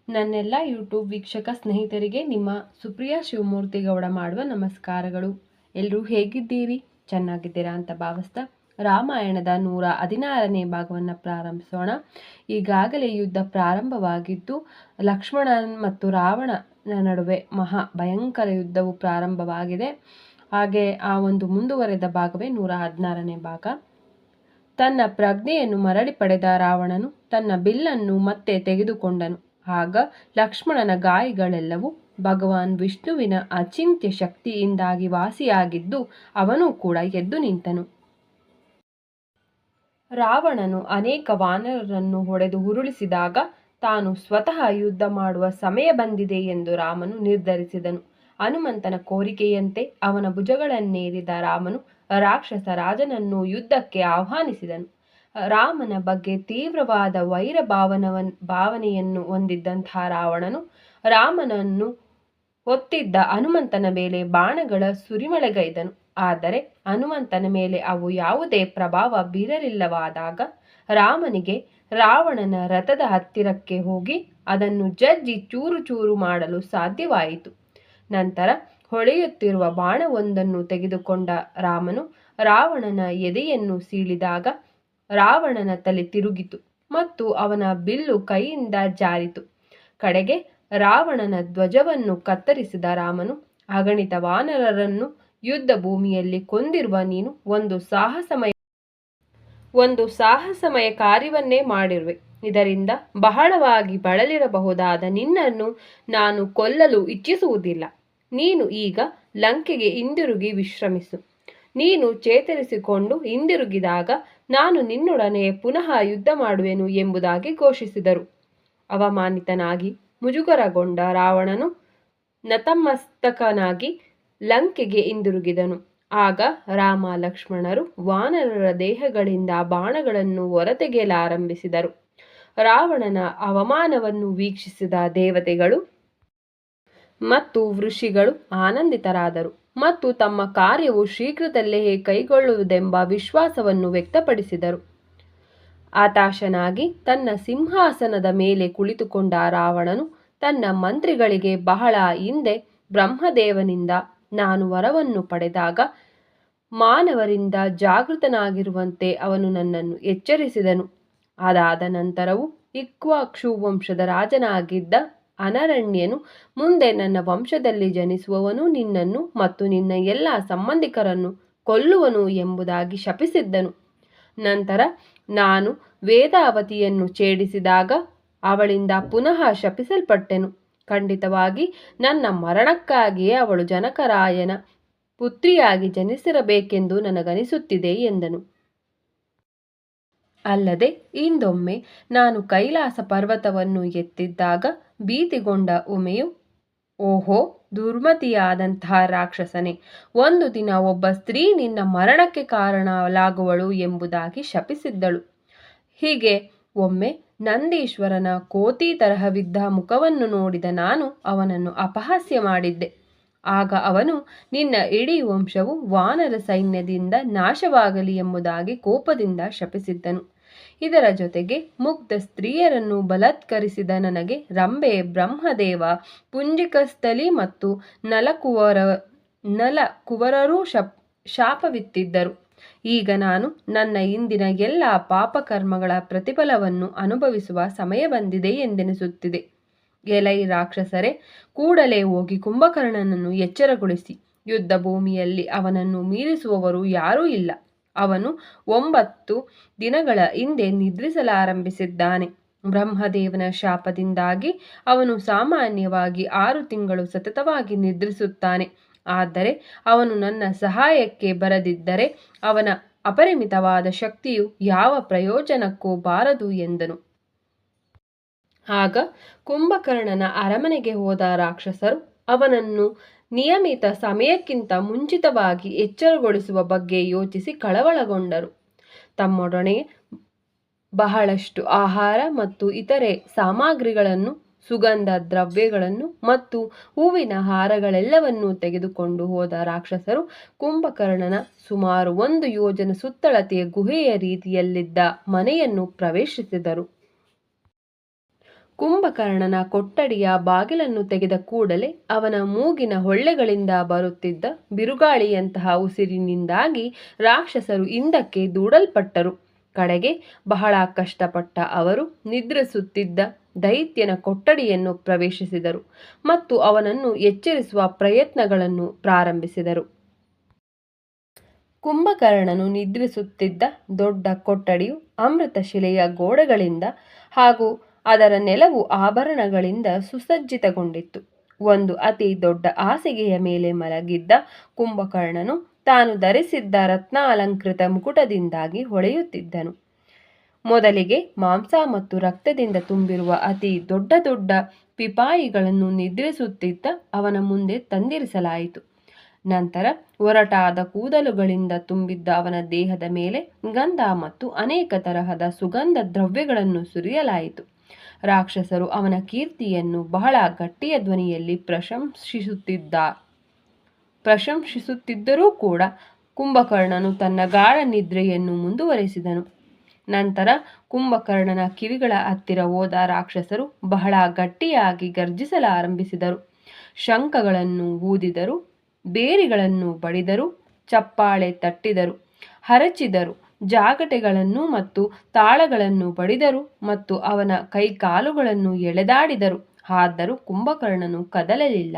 ನನ್ನೆಲ್ಲ ಯೂಟ್ಯೂಬ್ ವೀಕ್ಷಕ ಸ್ನೇಹಿತರಿಗೆ ನಿಮ್ಮ ಸುಪ್ರಿಯಾ ಶಿವಮೂರ್ತಿ ಗೌಡ ಮಾಡುವ ನಮಸ್ಕಾರಗಳು. ಎಲ್ಲರೂ ಹೇಗಿದ್ದೀರಿ? ಚೆನ್ನಾಗಿದ್ದೀರಾ ಅಂತ ಭಾವಿಸ್ತಾ ರಾಮಾಯಣದ 116ನೇ ಭಾಗವನ್ನು ಪ್ರಾರಂಭಿಸೋಣ. ಈಗಾಗಲೇ ಯುದ್ಧ ಪ್ರಾರಂಭವಾಗಿದ್ದು ಲಕ್ಷ್ಮಣನ್ ಮತ್ತು ರಾವಣನ ನಡುವೆ ಮಹಾ ಭಯಂಕರ ಯುದ್ಧವು ಪ್ರಾರಂಭವಾಗಿದೆ. ಹಾಗೆ ಆ ಒಂದು ಮುಂದುವರೆದ ಭಾಗವೇ 116ನೇ ಭಾಗ. ತನ್ನ ಪ್ರಜ್ಞೆಯನ್ನು ಮರಳಿ ಪಡೆದ ರಾವಣನು ತನ್ನ ಬಿಲ್ಲನ್ನು ಮತ್ತೆ ತೆಗೆದುಕೊಂಡನು. ಆಗ ಲಕ್ಷ್ಮಣನ ಗಾಯಗಳೆಲ್ಲವೂ ಭಗವಾನ್ ವಿಷ್ಣುವಿನ ಅಚಿಂತ್ಯ ಶಕ್ತಿಯಿಂದಾಗಿ ವಾಸಿಯಾಗಿದ್ದು ಅವನೂ ಕೂಡ ಎದ್ದು ನಿಂತನು. ರಾವಣನು ಅನೇಕ ವಾನರರನ್ನು ಹೊಡೆದು ಉರುಳಿಸಿದಾಗ ತಾನು ಸ್ವತಃ ಯುದ್ಧ ಮಾಡುವ ಸಮಯ ಬಂದಿದೆ ಎಂದು ರಾಮನು ನಿರ್ಧರಿಸಿದನು. ಹನುಮಂತನ ಕೋರಿಕೆಯಂತೆ ಅವನ ಭುಜಗಳನ್ನೇರಿದ ರಾಮನು ರಾಕ್ಷಸ ರಾಜನನ್ನು ಯುದ್ಧಕ್ಕೆ ಆಹ್ವಾನಿಸಿದನು. ರಾಮನ ಬಗ್ಗೆ ತೀವ್ರವಾದ ವೈರ ಭಾವನೆಯನ್ನು ಹೊಂದಿದ್ದಂತಹ ರಾವಣನು ರಾಮನನ್ನು ಹೊತ್ತಿದ್ದ ಹನುಮಂತನ ಮೇಲೆ ಬಾಣಗಳ ಸುರಿಮಳೆಗೈದನು. ಆದರೆ ಹನುಮಂತನ ಮೇಲೆ ಅವು ಯಾವುದೇ ಪ್ರಭಾವ ಬೀರಲಿಲ್ಲವಾದಾಗ ರಾಮನಿಗೆ ರಾವಣನ ರಥದ ಹತ್ತಿರಕ್ಕೆ ಹೋಗಿ ಅದನ್ನು ಜಜ್ಜಿ ಚೂರು ಚೂರು ಮಾಡಲು ಸಾಧ್ಯವಾಯಿತು. ನಂತರ ಹೊಳೆಯುತ್ತಿರುವ ಬಾಣವೊಂದನ್ನು ತೆಗೆದುಕೊಂಡ ರಾಮನು ರಾವಣನ ಎದೆಯನ್ನು ಸೀಳಿದಾಗ ರಾವಣನ ತಲೆ ತಿರುಗಿತು ಮತ್ತು ಅವನ ಬಿಲ್ಲು ಕೈಯಿಂದ ಜಾರಿತು. ಕಡೆಗೆ ರಾವಣನ ಧ್ವಜವನ್ನು ಕತ್ತರಿಸಿದ ರಾಮನು, ಅಗಣಿತ ವಾನರರನ್ನು ಯುದ್ಧ ಭೂಮಿಯಲ್ಲಿ ಕೊಂದಿರುವ ನೀನು ಒಂದು ಸಾಹಸಮಯ ಕಾರ್ಯವನ್ನೇ ಮಾಡಿರುವೆ. ಇದರಿಂದ ಬಹಳವಾಗಿ ಬಳಲಿರಬಹುದಾದ ನಿನ್ನನ್ನು ನಾನು ಕೊಲ್ಲಲು ಇಚ್ಛಿಸುವುದಿಲ್ಲ. ನೀನು ಈಗ ಲಂಕೆಗೆ ಹಿಂದಿರುಗಿ ವಿಶ್ರಮಿಸು. ನೀನು ಚೇತರಿಸಿಕೊಂಡು ಹಿಂದಿರುಗಿದಾಗ ನಾನು ನಿನ್ನೊಡನೆ ಪುನಃ ಯುದ್ಧ ಮಾಡುವೆನು ಎಂಬುದಾಗಿ ಘೋಷಿಸಿದರು. ಅವಮಾನಿತನಾಗಿ ಮುಜುಗರಗೊಂಡ ರಾವಣನು ನತಮಸ್ತಕನಾಗಿ ಲಂಕೆಗೆ ಹಿಂದಿರುಗಿದನು. ಆಗ ರಾಮ ಲಕ್ಷ್ಮಣರು ವಾನರರ ದೇಹಗಳಿಂದ ಬಾಣಗಳನ್ನು ಹೊರತೆಗೆಯಲಾರಂಭಿಸಿದರು. ರಾವಣನ ಅವಮಾನವನ್ನು ವೀಕ್ಷಿಸಿದ ದೇವತೆಗಳು ಮತ್ತು ಋಷಿಗಳು ಆನಂದಿತರಾದರು ಮತ್ತು ತಮ್ಮ ಕಾರ್ಯವು ಶೀಘ್ರದಲ್ಲೇ ಕೈಗೊಳ್ಳುವುದೆಂಬ ವಿಶ್ವಾಸವನ್ನು ವ್ಯಕ್ತಪಡಿಸಿದರು. ಹತಾಶನಾಗಿ ತನ್ನ ಸಿಂಹಾಸನದ ಮೇಲೆ ಕುಳಿತುಕೊಂಡ ರಾವಣನು ತನ್ನ ಮಂತ್ರಿಗಳಿಗೆ ಬಹಳ ಹಿಂದೆ ಬ್ರಹ್ಮದೇವನಿಂದ ನಾನು ವರವನ್ನು ಪಡೆದಾಗ ಮಾನವರಿಂದ ಜಾಗೃತನಾಗಿರುವಂತೆ ಅವನು ನನ್ನನ್ನು ಎಚ್ಚರಿಸಿದನು. ಅದಾದ ನಂತರವೂ ಇಕ್ಷ್ವಾಕು ವಂಶದ ರಾಜನಾಗಿದ್ದ ಅನರಣ್ಯನು ಮುಂದೆ ನನ್ನ ವಂಶದಲ್ಲಿ ಜನಿಸುವವನು ನಿನ್ನನ್ನು ಮತ್ತು ನಿನ್ನ ಎಲ್ಲ ಸಂಬಂಧಿಕರನ್ನು ಕೊಲ್ಲುವನು ಎಂಬುದಾಗಿ ಶಪಿಸಿದ್ದನು. ನಂತರ ನಾನು ವೇದಾವತಿಯನ್ನು ಛೇಡಿಸಿದಾಗ ಅವಳಿಂದ ಪುನಃ ಶಪಿಸಲ್ಪಟ್ಟೆನು. ಖಂಡಿತವಾಗಿ ನನ್ನ ಮರಣಕ್ಕಾಗಿಯೇ ಅವಳು ಜನಕರಾಯನ ಪುತ್ರಿಯಾಗಿ ಜನಿಸಿರಬೇಕೆಂದು ನನಗನಿಸುತ್ತಿದೆ ಎಂದನು. ಅಲ್ಲದೆ ಇಂದೊಮ್ಮೆ ನಾನು ಕೈಲಾಸ ಪರ್ವತವನ್ನು ಎತ್ತಿದ್ದಾಗ ಭೀತಿಗೊಂಡ ಉಮೆಯು, ಓಹೋ ದುರ್ಮತಿಯಾದಂತಹ ರಾಕ್ಷಸನೇ, ಒಂದು ದಿನ ಒಬ್ಬ ಸ್ತ್ರೀ ನಿನ್ನ ಮರಣಕ್ಕೆ ಕಾರಣಲಾಗುವಳು ಎಂಬುದಾಗಿ ಶಪಿಸಿದ್ದಳು. ಹೀಗೆ ಒಮ್ಮೆ ನಂದೀಶ್ವರನ ಕೋತಿ ತರಹವಿದ್ದ ಮುಖವನ್ನು ನೋಡಿದ ನಾನು ಅವನನ್ನು ಅಪಹಾಸ್ಯ ಮಾಡಿದ್ದೆ. ಆಗ ಅವನು ನಿನ್ನ ಇಡೀ ವಂಶವು ವಾನರ ಸೈನ್ಯದಿಂದ ನಾಶವಾಗಲಿ ಎಂಬುದಾಗಿ ಕೋಪದಿಂದ ಶಪಿಸಿದ್ದನು. ಇದರ ಜೊತೆಗೆ ಮುಗ್ಧ ಸ್ತ್ರೀಯರನ್ನು ಬಲಾತ್ಕರಿಸಿದ ನನಗೆ ರಂಬೆ, ಬ್ರಹ್ಮದೇವ, ಪುಂಜಿಕಸ್ಥಲಿ ಮತ್ತು ನಲಕುವರರೂ ಶಾಪವಿತ್ತಿದ್ದರು. ಈಗ ನಾನು ನನ್ನ ಇಂದಿನ ಎಲ್ಲ ಪಾಪಕರ್ಮಗಳ ಪ್ರತಿಫಲವನ್ನು ಅನುಭವಿಸುವ ಸಮಯ ಬಂದಿದೆ ಎಂದೆನಿಸುತ್ತಿದೆ. ಎಲೈ ರಾಕ್ಷಸರೇ, ಕೂಡಲೇ ಹೋಗಿ ಕುಂಭಕರ್ಣನನ್ನು ಎಚ್ಚರಗೊಳಿಸಿ. ಯುದ್ಧ ಭೂಮಿಯಲ್ಲಿ ಅವನನ್ನು ಮೀರಿಸುವವರು ಯಾರೂ ಇಲ್ಲ. ಅವನು 9 ದಿನಗಳ ಹಿಂದೆ ನಿದ್ರಿಸಲಾರಂಭಿಸಿದ್ದಾನೆ. ಬ್ರಹ್ಮದೇವನ ಶಾಪದಿಂದಾಗಿ ಅವನು ಸಾಮಾನ್ಯವಾಗಿ 6 ತಿಂಗಳು ಸತತವಾಗಿ ನಿದ್ರಿಸುತ್ತಾನೆ. ಆದರೆ ಅವನು ನನ್ನ ಸಹಾಯಕ್ಕೆ ಬರದಿದ್ದರೆ ಅವನ ಅಪರಿಮಿತವಾದ ಶಕ್ತಿಯು ಯಾವ ಪ್ರಯೋಜನಕ್ಕೂ ಬಾರದು ಎಂದನು. ಆಗ ಕುಂಭಕರ್ಣನ ಅರಮನೆಗೆ ಹೋದ ರಾಕ್ಷಸರು ಅವನನ್ನು ನಿಯಮಿತ ಸಮಯಕ್ಕಿಂತ ಮುಂಚಿತವಾಗಿ ಎಚ್ಚರಗೊಳಿಸುವ ಬಗ್ಗೆ ಯೋಚಿಸಿ ಕಳವಳಗೊಂಡರು. ತಮ್ಮೊಡನೆ ಬಹಳಷ್ಟು ಆಹಾರ ಮತ್ತು ಇತರೆ ಸಾಮಗ್ರಿಗಳನ್ನು, ಸುಗಂಧ ದ್ರವ್ಯಗಳನ್ನು ಮತ್ತು ಹೂವಿನ ಹಾರಗಳೆಲ್ಲವನ್ನೂ ತೆಗೆದುಕೊಂಡು ಹೋದ ರಾಕ್ಷಸರು ಕುಂಭಕರ್ಣನ ಸುಮಾರು 1 ಯೋಜನ ಸುತ್ತಳತೆಯ ಗುಹೆಯ ರೀತಿಯಲ್ಲಿದ್ದ ಮನೆಯನ್ನು ಪ್ರವೇಶಿಸಿದರು. ಕುಂಭಕರ್ಣನ ಕೊಠಡಿಯ ಬಾಗಿಲನ್ನು ತೆಗೆದ ಕೂಡಲೇ ಅವನ ಮೂಗಿನ ಹೊಳ್ಳೆಗಳಿಂದ ಬರುತ್ತಿದ್ದ ಬಿರುಗಾಳಿಯಂತಹ ಉಸಿರಿನಿಂದಾಗಿ ರಾಕ್ಷಸರು ಹಿಂದಕ್ಕೆ ದೂಡಲ್ಪಟ್ಟರು. ಕಡೆಗೆ ಬಹಳ ಕಷ್ಟಪಟ್ಟ ಅವರು ನಿದ್ರಿಸುತ್ತಿದ್ದ ದೈತ್ಯನ ಕೊಠಡಿಯನ್ನು ಪ್ರವೇಶಿಸಿದರು ಮತ್ತು ಅವನನ್ನು ಎಚ್ಚರಿಸುವ ಪ್ರಯತ್ನಗಳನ್ನು ಪ್ರಾರಂಭಿಸಿದರು. ಕುಂಭಕರ್ಣನು ನಿದ್ರಿಸುತ್ತಿದ್ದ ದೊಡ್ಡ ಕೊಠಡಿಯು ಅಮೃತಶಿಲೆಯ ಗೋಡೆಗಳಿಂದ ಹಾಗೂ ಅದರ ನೆಲವು ಆಭರಣಗಳಿಂದ ಸುಸಜ್ಜಿತಗೊಂಡಿತ್ತು. ಒಂದು ಅತಿ ದೊಡ್ಡ ಹಾಸಿಗೆಯ ಮೇಲೆ ಮಲಗಿದ್ದ ಕುಂಭಕರ್ಣನು ತಾನು ಧರಿಸಿದ್ದ ರತ್ನಾಲಂಕೃತ ಮುಕುಟದಿಂದಾಗಿ ಹೊಳೆಯುತ್ತಿದ್ದನು. ಮೊದಲಿಗೆ ಮಾಂಸ ಮತ್ತು ರಕ್ತದಿಂದ ತುಂಬಿರುವ ಅತಿ ದೊಡ್ಡ ದೊಡ್ಡ ಪಿಪಾಯಿಗಳನ್ನು ನಿದ್ರಿಸುತ್ತಿದ್ದ ಅವನ ಮುಂದೆ ತಂದಿರಿಸಲಾಯಿತು. ನಂತರ ಒರಟಾದ ಕೂದಲುಗಳಿಂದ ತುಂಬಿದ್ದ ಅವನ ದೇಹದ ಮೇಲೆ ಗಂಧ ಮತ್ತು ಅನೇಕ ತರಹದ ಸುಗಂಧ ದ್ರವ್ಯಗಳನ್ನು ಸುರಿಯಲಾಯಿತು. ರಾಕ್ಷಸರು ಅವನ ಕೀರ್ತಿಯನ್ನು ಬಹಳ ಗಟ್ಟಿಯ ಧ್ವನಿಯಲ್ಲಿ ಪ್ರಶಂಸಿಸುತ್ತಿದ್ದರೂ ಕೂಡ ಕುಂಭಕರ್ಣನು ತನ್ನ ಗಾಢ ನಿದ್ರೆಯನ್ನು ಮುಂದುವರೆಸಿದನು. ನಂತರ ಕುಂಭಕರ್ಣನ ಕಿವಿಗಳ ಹತ್ತಿರ ಹೋದ ರಾಕ್ಷಸರು ಬಹಳ ಗಟ್ಟಿಯಾಗಿ ಗರ್ಜಿಸಲಾರಂಭಿಸಿದರು. ಶಂಖಗಳನ್ನು ಊದಿದರು, ಬೇರಿಗಳನ್ನು ಬಡಿದರು, ಚಪ್ಪಾಳೆ ತಟ್ಟಿದರು, ಹರಚಿದರು, ಜಾಗಟೆಗಳನ್ನು ಮತ್ತು ತಾಳಗಳನ್ನು ಬಡಿದರು ಮತ್ತು ಅವನ ಕೈಕಾಲುಗಳನ್ನು ಎಳೆದಾಡಿದರು. ಆದರೂ ಕುಂಭಕರ್ಣನು ಕದಲಲಿಲ್ಲ.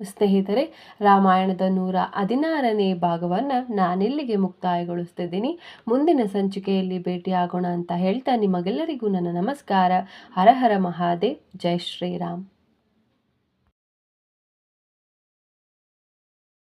ಸ್ನೇಹಿತರೆ, ರಾಮಾಯಣದ 116ನೇ ಭಾಗವನ್ನು ನಾನಿಲ್ಲಿಗೆ ಮುಕ್ತಾಯಗೊಳಿಸ್ತಿದ್ದೀನಿ. ಮುಂದಿನ ಸಂಚಿಕೆಯಲ್ಲಿ ಭೇಟಿಯಾಗೋಣ ಅಂತ ಹೇಳ್ತಾ ನಿಮಗೆಲ್ಲರಿಗೂ ನನ್ನ ನಮಸ್ಕಾರ. ಹರ ಹರ ಮಹಾದೇವ್. ಜೈ ಶ್ರೀರಾಮ್.